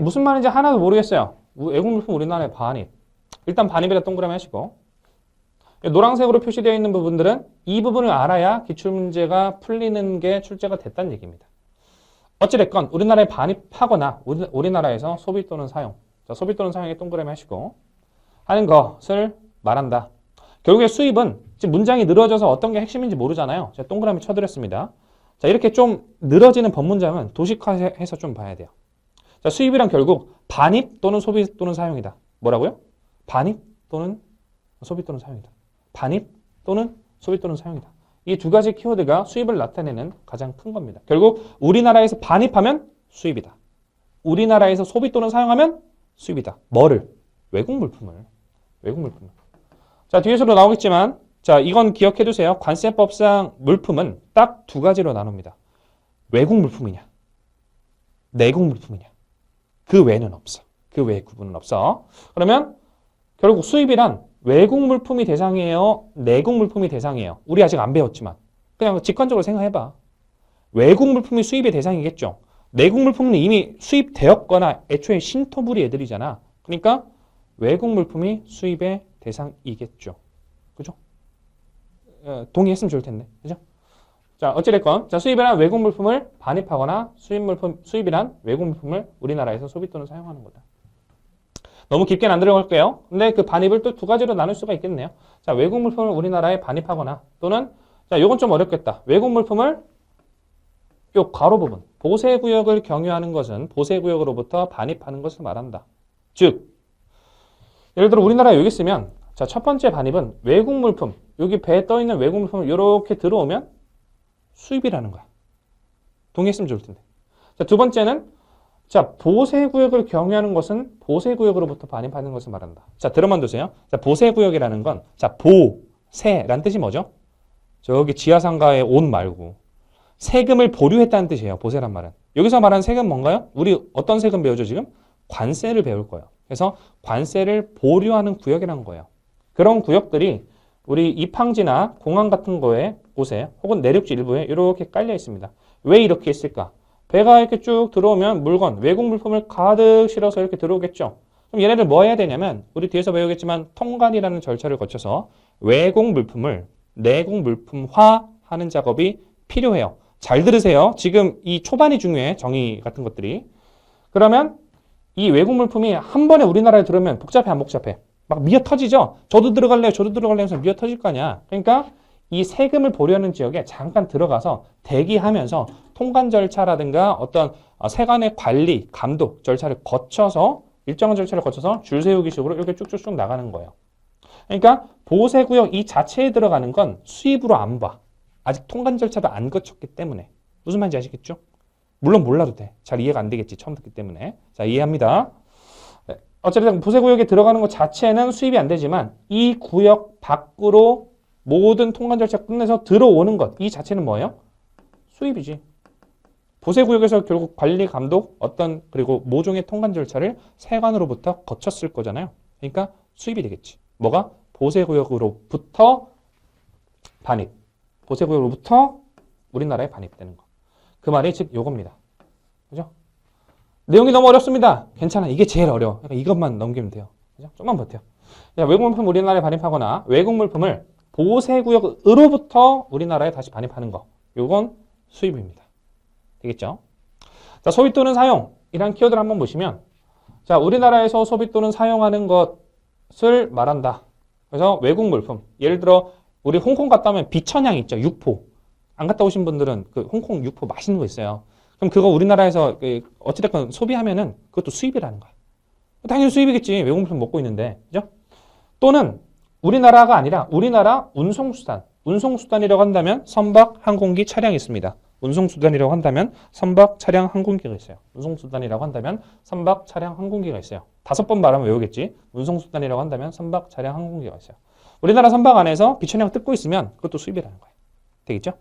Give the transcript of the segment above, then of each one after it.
무슨 말인지 하나도 모르겠어요. 외국 물품 우리나라의 반입. 일단 반입에다 동그라미 하시고 노란색으로 표시되어 있는 부분들은 이 부분을 알아야 기출문제가 풀리는 게 출제가 됐다는 얘기입니다. 어찌됐건 우리나라에 반입하거나 우리나라에서 소비 또는 사용, 자, 소비 또는 사용에 동그라미 하시고 하는 것을 말한다. 결국에 수입은 지금 문장이 늘어져서 어떤 게 핵심인지 모르잖아요. 제가 동그라미 쳐드렸습니다. 자, 이렇게 좀 늘어지는 법문장은 도식화해서 좀 봐야 돼요. 자, 수입이란 결국 반입 또는 소비 또는 사용이다. 뭐라고요? 반입 또는 소비 또는 사용이다. 반입 또는 소비 또는 사용이다. 이 두 가지 키워드가 수입을 나타내는 가장 큰 겁니다. 결국 우리나라에서 반입하면 수입이다. 우리나라에서 소비 또는 사용하면 수입이다. 뭐를? 외국 물품을. 외국 물품을. 자, 뒤에서도 나오겠지만 자, 이건 기억해 두세요. 관세법상 물품은 딱 두 가지로 나눕니다. 외국 물품이냐, 내국 물품이냐. 그 외에는 없어. 그 외의 구분은 없어. 그러면 결국 수입이란 외국 물품이 대상이에요? 내국 물품이 대상이에요? 우리 아직 안 배웠지만 그냥 직관적으로 생각해봐. 외국 물품이 수입의 대상이겠죠. 내국 물품은 이미 수입되었거나 애초에 신토부리 애들이잖아. 그러니까 외국 물품이 수입의 대상이겠죠. 그죠? 동의했으면 좋을 텐데. 그죠? 자, 어찌됐건 자, 수입이란 외국 물품을 반입하거나 수입이란 외국 물품을 우리나라에서 소비 또는 사용하는 거다. 너무 깊게는 안 들어갈게요. 근데 그 반입을 또 두 가지로 나눌 수가 있겠네요. 자, 외국 물품을 우리나라에 반입하거나 또는 자, 요건 좀 어렵겠다. 외국 물품을 요 괄호 부분 보세구역을 경유하는 것은 보세구역으로부터 반입하는 것을 말한다. 즉 예를 들어 우리나라에 여기 있으면 자, 첫 번째 반입은 외국 물품 여기 배에 떠 있는 외국 물품을 이렇게 들어오면 수입이라는 거야. 동의했으면 좋을 텐데. 자, 두 번째는 자, 보세구역을 경유하는 것은 보세구역으로부터 반입하는 것을 말한다. 자, 들어만 두세요. 자, 보세구역이라는 건 자, 보세란 뜻이 뭐죠? 저기 지하상가의 옷 말고 세금을 보류했다는 뜻이에요. 보세란 말은. 여기서 말하는 세금 뭔가요? 우리 어떤 세금 배우죠 지금? 관세를 배울 거예요. 그래서 관세를 보류하는 구역이라는 거예요. 그런 구역들이 우리 입항지나 공항 같은 곳에 혹은 내륙지 일부에 이렇게 깔려 있습니다. 왜 이렇게 있을까? 배가 이렇게 쭉 들어오면 물건, 외국 물품을 가득 실어서 이렇게 들어오겠죠. 그럼 얘네들 뭐 해야 되냐면 우리 뒤에서 배우겠지만 통관이라는 절차를 거쳐서 외국 물품을 내국 물품화하는 작업이 필요해요. 잘 들으세요. 지금 이 초반이 중요해. 정의 같은 것들이. 그러면 이 외국 물품이 한 번에 우리나라에 들어오면 복잡해 안 복잡해? 막 미어 터지죠? 저도 들어갈래요. 저도 들어갈래요. 해서 미어 터질 거 아니야. 그러니까 이 세금을 보류하는 지역에 잠깐 들어가서 대기하면서 통관 절차라든가 어떤 세관의 관리, 감독 절차를 거쳐서 일정한 절차를 거쳐서 줄 세우기 식으로 이렇게 쭉쭉쭉 나가는 거예요. 그러니까 보세구역 이 자체에 들어가는 건 수입으로 안 봐. 아직 통관 절차를 안 거쳤기 때문에. 무슨 말인지 아시겠죠? 물론 몰라도 돼. 잘 이해가 안 되겠지. 처음 듣기 때문에. 자, 이해합니다. 네. 어쨌든 보세구역에 들어가는 것 자체는 수입이 안 되지만 이 구역 밖으로 모든 통관 절차 끝내서 들어오는 것, 이 자체는 뭐예요? 수입이지. 보세구역에서 결국 관리, 감독, 그리고 모종의 통관 절차를 세관으로부터 거쳤을 거잖아요. 그러니까 수입이 되겠지. 뭐가? 보세구역으로부터 반입. 보세구역으로부터 우리나라에 반입되는 거. 그 말이 즉 요겁니다. 그죠? 내용이 너무 어렵습니다. 괜찮아. 이게 제일 어려워. 그러니까 이것만 넘기면 돼요. 그죠? 좀만 버텨. 외국 물품 우리나라에 반입하거나 외국 물품을 보세구역으로부터 우리나라에 다시 반입하는 거. 요건 수입입니다. 되겠죠? 자, 소비 또는 사용이란 키워드를 한번 보시면 자, 우리나라에서 소비 또는 사용하는 것을 말한다. 그래서 외국 물품. 예를 들어 우리 홍콩 갔다 오면 비천향 있죠. 육포. 안 갔다 오신 분들은 그 홍콩 육포 맛있는 거 있어요. 그럼 그거 우리나라에서 어찌됐건 소비하면은 그것도 수입이라는 거야. 당연히 수입이겠지. 외국 물품 먹고 있는데. 그죠? 또는 우리나라가 아니라 우리나라 운송수단. 운송수단이라고 한다면 선박, 항공기, 차량이 있습니다. 운송수단이라고 한다면 선박, 차량, 항공기가 있어요. 운송수단이라고 한다면 선박, 차량, 항공기가 있어요. 5번 말하면 외우겠지. 운송수단이라고 한다면 선박, 차량, 항공기가 있어요. 우리나라 선박 안에서 비천향 뜯고 있으면 그것도 수입이라는 거예요. 되겠죠?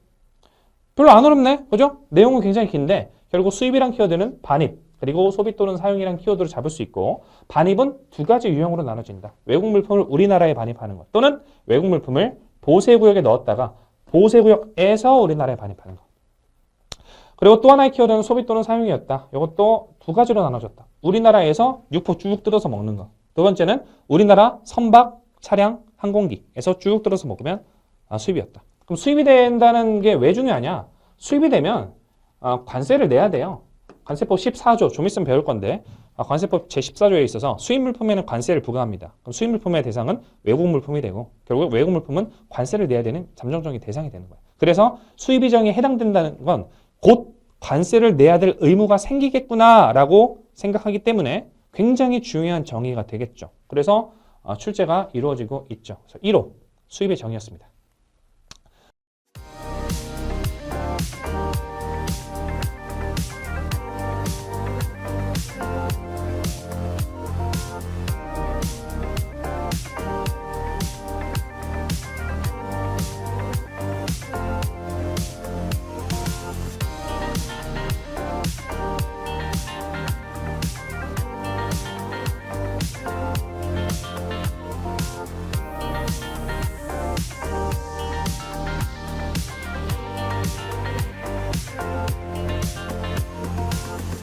별로 안 어렵네. 그죠? 내용은 굉장히 긴데 결국 수입이란 키워드는 반입, 그리고 소비 또는 사용이란 키워드를 잡을 수 있고 반입은 두 가지 유형으로 나눠진다. 외국 물품을 우리나라에 반입하는 것 또는 외국 물품을 보세구역에 넣었다가 보세구역에서 우리나라에 반입하는 것. 그리고 또 하나의 키워드는 소비 또는 사용이었다. 이것도 두 가지로 나눠졌다. 우리나라에서 육포 쭉 뜯어서 먹는 거. 두 번째는 우리나라 선박, 차량, 항공기에서 쭉 뜯어서 먹으면 수입이었다. 그럼 수입이 된다는 게 왜 중요하냐? 수입이 되면 관세를 내야 돼요. 관세법 14조, 좀 있으면 배울 건데 관세법 제14조에 있어서 수입 물품에는 관세를 부과합니다. 그럼 수입 물품의 대상은 외국 물품이 되고 결국 외국 물품은 관세를 내야 되는 잠정적인 대상이 되는 거예요. 그래서 수입 이정에 해당된다는 건 곧 관세를 내야 될 의무가 생기겠구나라고 생각하기 때문에 굉장히 중요한 정의가 되겠죠. 그래서 출제가 이루어지고 있죠. 그래서 1호 수입의 정의였습니다.